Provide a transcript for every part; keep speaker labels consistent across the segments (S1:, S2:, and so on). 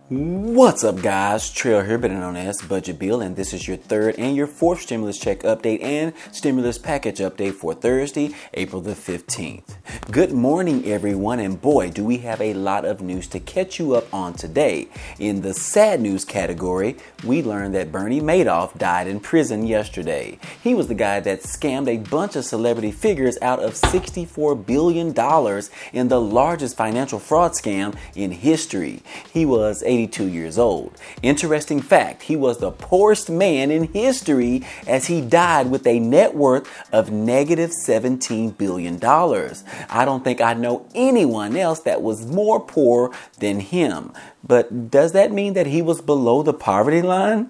S1: What's up, guys? Trail here, better known as Budget Bill, and this is your third and your fourth stimulus check update and stimulus package update for Thursday, April the 15th. Good morning, everyone, and boy, do we have a lot of news to catch you up on today. In the sad news category, we learned that Bernie Madoff died in prison yesterday. He was the guy that scammed a bunch of celebrity figures out of $64 billion in the largest financial fraud scam in history. He was 82 years old. Interesting fact, he was the poorest man in history as he died with a net worth of negative $17 billion. I don't think I know anyone else that was more poor than him. But does that mean that he was below the poverty line?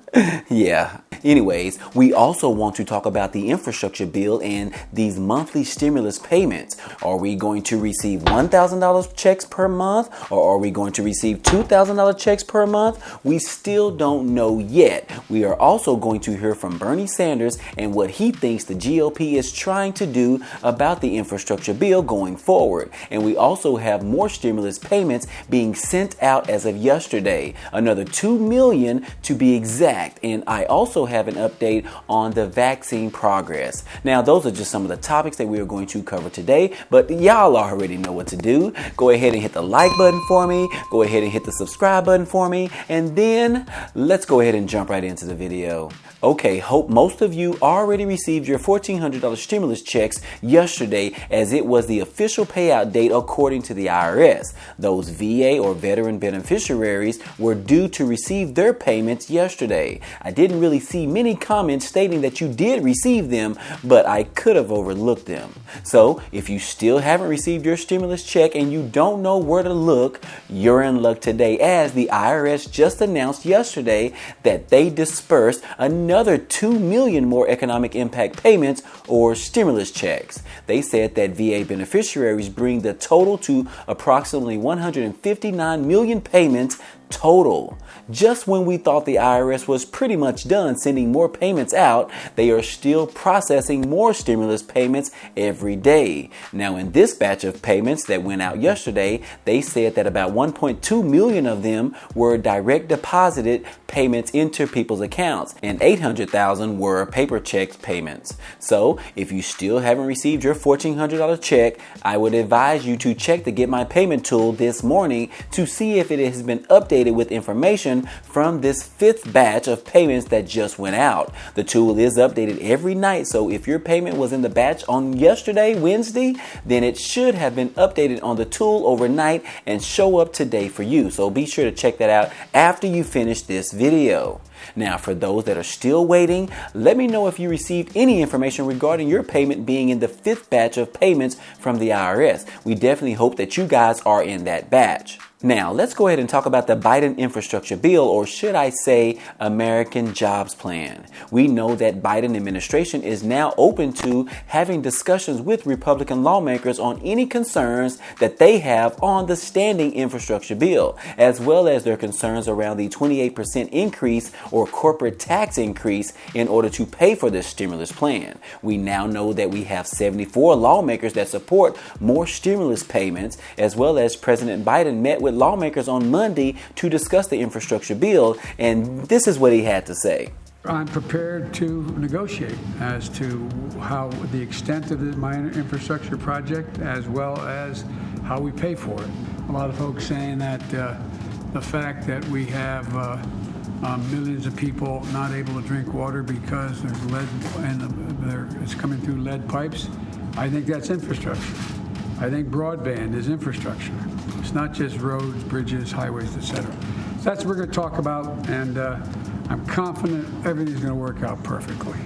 S1: Yeah. Anyways, we also want to talk about the infrastructure bill and these monthly stimulus payments. Are we going to receive $1,000 checks per month, or are we going to receive $2,000 checks per month? We still don't know yet. We are also going to hear from Bernie Sanders and what he thinks the GOP is trying to do about the infrastructure bill going forward. And we also have more stimulus payments being sent out as of yesterday, another 2 million to be exact. And I also have an update on the vaccine progress. Now, those are just some of the topics that we are going to cover today, but y'all already know what to do. Go ahead and hit the like button for me. Go ahead and hit the subscribe button for me. And then let's go ahead and jump right into the video. Okay, hope most of you already received your $1,400 stimulus checks yesterday, as it was the official payout date according to the IRS. Those VA or veteran beneficiaries were due to receive their payments yesterday. I didn't really see many comments stating that you did receive them, but I could have overlooked them. So if you still haven't received your stimulus check and you don't know where to look, you're in luck today, as the IRS just announced yesterday that they dispersed another 2 million more economic impact payments or stimulus checks. They said that VA beneficiaries bring the total to approximately 159 million payments total. Just when we thought the IRS was pretty much done sending more payments out, they are still processing more stimulus payments every day. Now, in this batch of payments that went out yesterday, they said that about 1.2 million of them were direct deposited payments into people's accounts, and 800,000 were paper check payments. So if you still haven't received your $1,400 check, I would advise you to check the Get My Payment tool this morning to see if it has been updated with information from this fifth batch of payments that just went out. The tool is updated every night, so if your payment was in the batch on yesterday, Wednesday, then it should have been updated on the tool overnight and show up today for you. So be sure to check that out after you finish this video. Now, for those that are still waiting, let me know if you received any information regarding your payment being in the fifth batch of payments from the IRS. We definitely hope that you guys are in that batch. Now, let's go ahead and talk about the Biden infrastructure bill, or should I say American Jobs Plan. We know that Biden administration is now open to having discussions with Republican lawmakers on any concerns that they have on the standing infrastructure bill, as well as their concerns around the 28% increase or corporate tax increase in order to pay for this stimulus plan. We now know that we have 74 lawmakers that support more stimulus payments, as well as President Biden met with lawmakers on Monday to discuss the infrastructure bill, and this is what he had to say.
S2: I'm prepared to negotiate as to how the extent of my infrastructure project, as well as how we pay for it. A lot of folks saying that the fact that we have millions of people not able to drink water because there's lead and it's coming through lead pipes, I think that's infrastructure. I think broadband is infrastructure. It's not just roads, bridges, highways, etc. So that's what we're going to talk about, and I'm confident everything's going to work out perfectly.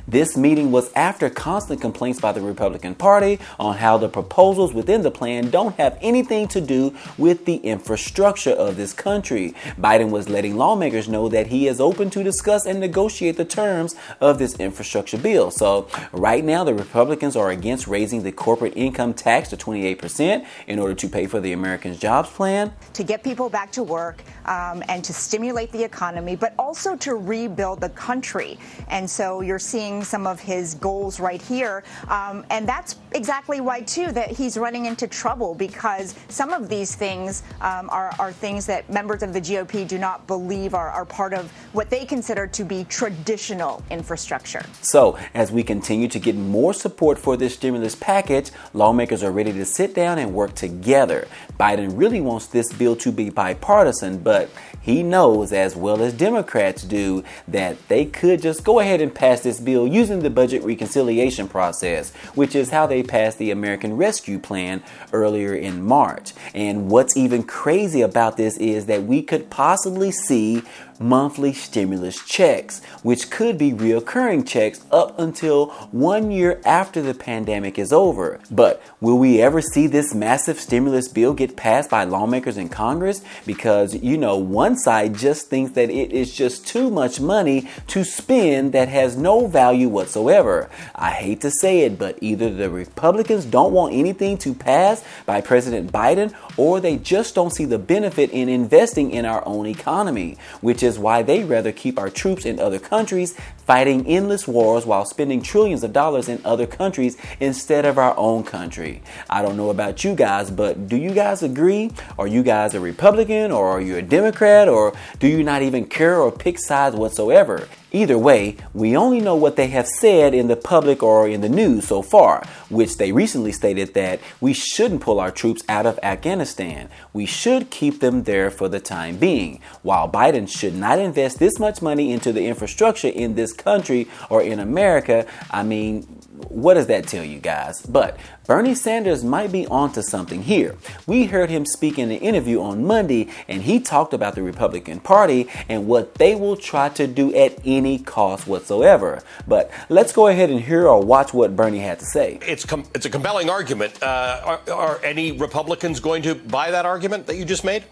S1: This meeting was after constant complaints by the Republican Party on how the proposals within the plan don't have anything to do with the infrastructure of this country. Biden was letting lawmakers know that he is open to discuss and negotiate the terms of this infrastructure bill. So right now, the Republicans are against raising the corporate income tax to 28% in order to pay for the American Jobs Plan.
S3: To get people back to work, and to stimulate the economy, but also to rebuild the country. And so you're seeing some of his goals right here. And that's exactly why, too, that he's running into trouble, because some of these things are things that members of the GOP do not believe are part of what they consider to be traditional infrastructure.
S1: So, as we continue to get more support for this stimulus package, lawmakers are ready to sit down and work together. Biden really wants this bill to be bipartisan, but he knows, as well as Democrats do, that they could just go ahead and pass this bill using the budget reconciliation process, which is how they passed the American Rescue Plan earlier in March. And what's even crazy about this is that we could possibly see monthly stimulus checks, which could be reoccurring checks up until 1 year after the pandemic is over. But will we ever see this massive stimulus bill get passed by lawmakers in Congress? Because, one side just thinks that it is just too much money to spend that has no value whatsoever. I hate to say it, but either the Republicans don't want anything to pass by President Biden, or they just don't see the benefit in investing in our own economy, which is why they rather keep our troops in other countries fighting endless wars while spending trillions of dollars in other countries instead of our own country. I don't know about you guys, but do you guys agree? Are you guys a Republican, or are you a Democrat, or do you not even care or pick sides whatsoever? Either way, we only know what they have said in the public or in the news so far, which they recently stated that we shouldn't pull our troops out of Afghanistan. We should keep them there for the time being, while Biden should not invest this much money into the infrastructure in this country or in America. I mean, what does that tell you guys? But Bernie Sanders might be onto something here. We heard him speak in an interview on Monday, and he talked about the Republican Party and what they will try to do at any cost whatsoever. But let's go ahead and hear or watch what Bernie had to say.
S4: It's a compelling argument. Are any Republicans going to buy that argument that you just made?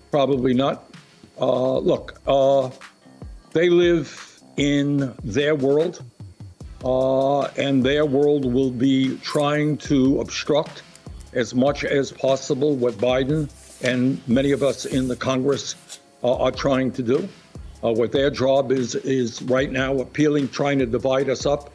S5: Probably not. Look, they live in their world. And their world will be trying to obstruct as much as possible what Biden and many of us in the Congress are trying to do. What their job is right now trying to divide us up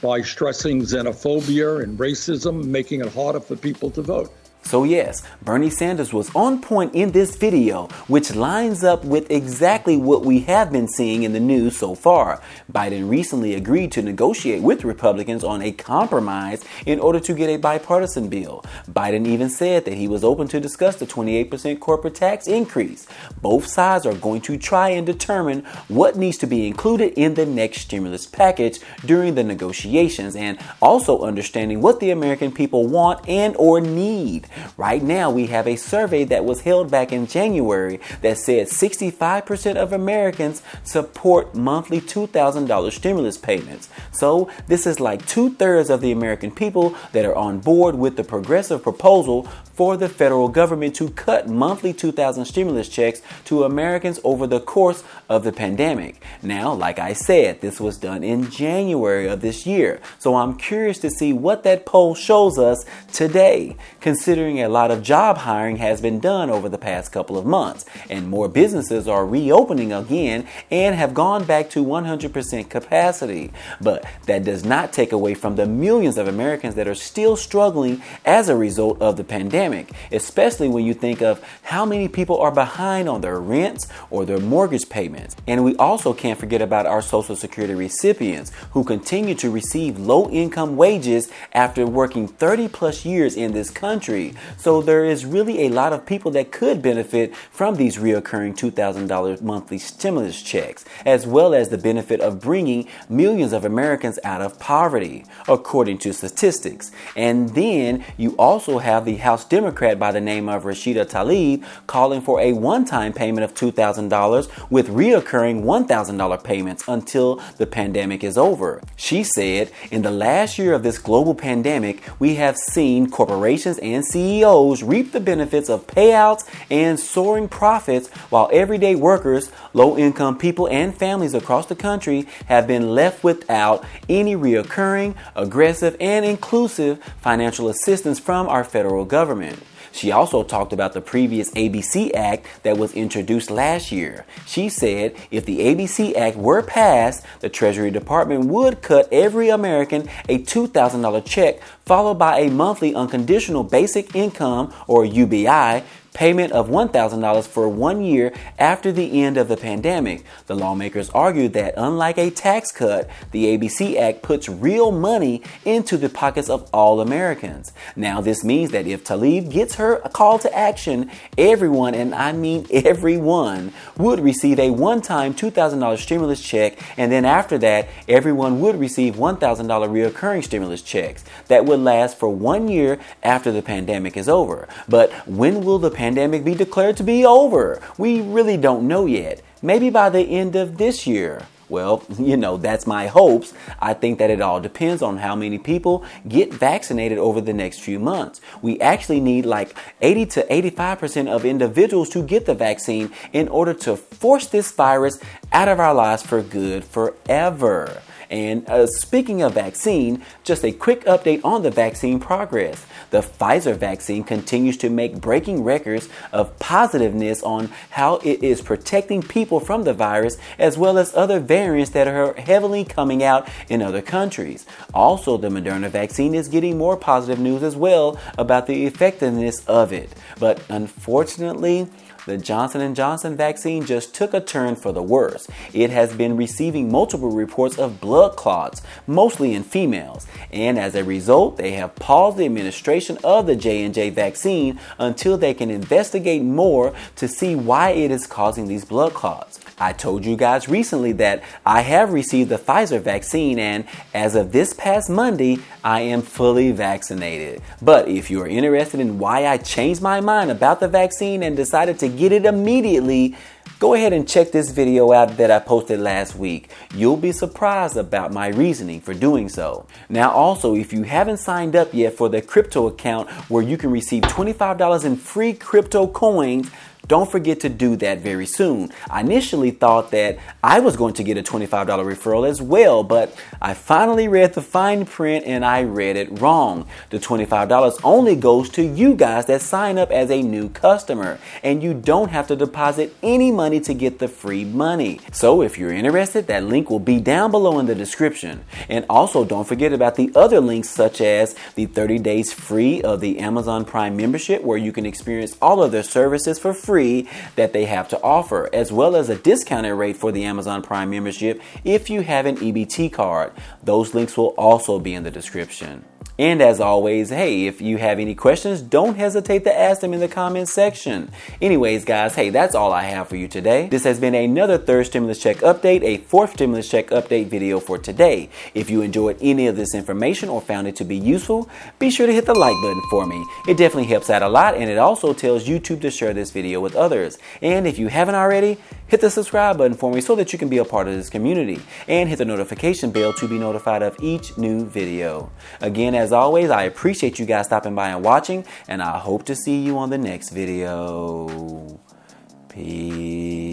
S5: by stressing xenophobia and racism, making it harder for people to vote.
S1: So yes, Bernie Sanders was on point in this video, which lines up with exactly what we have been seeing in the news so far. Biden recently agreed to negotiate with Republicans on a compromise in order to get a bipartisan bill. Biden even said that he was open to discuss the 28% corporate tax increase. Both sides are going to try and determine what needs to be included in the next stimulus package during the negotiations, and also understanding what the American people want and or need. Right now, we have a survey that was held back in January that said 65% of Americans support monthly $2,000 stimulus payments. So this is like 2/3 of the American people that are on board with the progressive proposal for the federal government to cut monthly $2,000 stimulus checks to Americans over the course of the pandemic. Now, like I said, this was done in January of this year. So I'm curious to see what that poll shows us today, considering a lot of job hiring has been done over the past couple of months, and more businesses are reopening again and have gone back to 100% capacity. But that does not take away from the millions of Americans that are still struggling as a result of the pandemic, especially when you think of how many people are behind on their rents or their mortgage payments. And we also can't forget about our Social Security recipients who continue to receive low-income wages after working 30 plus years in this country. So there is really a lot of people that could benefit from these reoccurring $2,000 monthly stimulus checks, as well as the benefit of bringing millions of Americans out of poverty, according to statistics. And then you also have the House Democrat by the name of Rashida Tlaib calling for a one-time payment of $2,000 with reoccurring $1,000 payments until the pandemic is over. She said, in the last year of this global pandemic, we have seen corporations and CEOs reap the benefits of payouts and soaring profits, while everyday workers, low-income people, and families across the country have been left without any reoccurring, aggressive, and inclusive financial assistance from our federal government. She also talked about the previous ABC Act that was introduced last year. She said if the ABC Act were passed, the Treasury Department would cut every American a $2,000 check, followed by a monthly unconditional basic income, or UBI, payment of $1,000 for 1 year after the end of the pandemic. The lawmakers argued that unlike a tax cut, the ABC Act puts real money into the pockets of all Americans. Now, this means that if Tlaib gets her call to action, everyone, and I mean everyone, would receive a one-time $2,000 stimulus check, and then after that, everyone would receive $1,000 recurring stimulus checks that would last for 1 year after the pandemic is over. But when will the pandemic be declared to be over? We really don't know yet. Maybe by the end of this year. Well, that's my hopes. I think that it all depends on how many people get vaccinated over the next few months. We actually need like 80 to 85% of individuals to get the vaccine in order to force this virus out of our lives for good, forever. And speaking of vaccine, just a quick update on the vaccine progress. The Pfizer vaccine continues to make breaking records of positiveness on how it is protecting people from the virus, as well as other variants that are heavily coming out in other countries. Also, the Moderna vaccine is getting more positive news as well about the effectiveness of it. But unfortunately, the Johnson & Johnson vaccine just took a turn for the worse. It has been receiving multiple reports of blood clots, mostly in females. And as a result, they have paused the administration of the J&J vaccine until they can investigate more to see why it is causing these blood clots. I told you guys recently that I have received the Pfizer vaccine, and as of this past Monday, I am fully vaccinated. But if you are interested in why I changed my mind about the vaccine and decided to get it immediately, go ahead and check this video out that I posted last week. You'll be surprised about my reasoning for doing so. Now also, if you haven't signed up yet for the crypto account where you can receive $25 in free crypto coins, don't forget to do that very soon. I initially thought that I was going to get a $25 referral as well, but I finally read the fine print and I read it wrong. The $25 only goes to you guys that sign up as a new customer, and you don't have to deposit any money to get the free money. So if you're interested, that link will be down below in the description. And also don't forget about the other links, such as the 30 days free of the Amazon Prime membership, where you can experience all of their services for free that they have to offer, as well as a discounted rate for the Amazon Prime membership if you have an EBT card. Those links will also be in the description. And as always, hey, if you have any questions, don't hesitate to ask them in the comments section. Anyways, guys, hey, that's all I have for you today. This has been another third stimulus check update, a fourth stimulus check update video for today. If you enjoyed any of this information or found it to be useful, be sure to hit the like button for me. It definitely helps out a lot, and it also tells YouTube to share this video with others. And if you haven't already, hit the subscribe button for me so that you can be a part of this community, and hit the notification bell to be notified of each new video. Again, as always, I appreciate you guys stopping by and watching, and I hope to see you on the next video. Peace.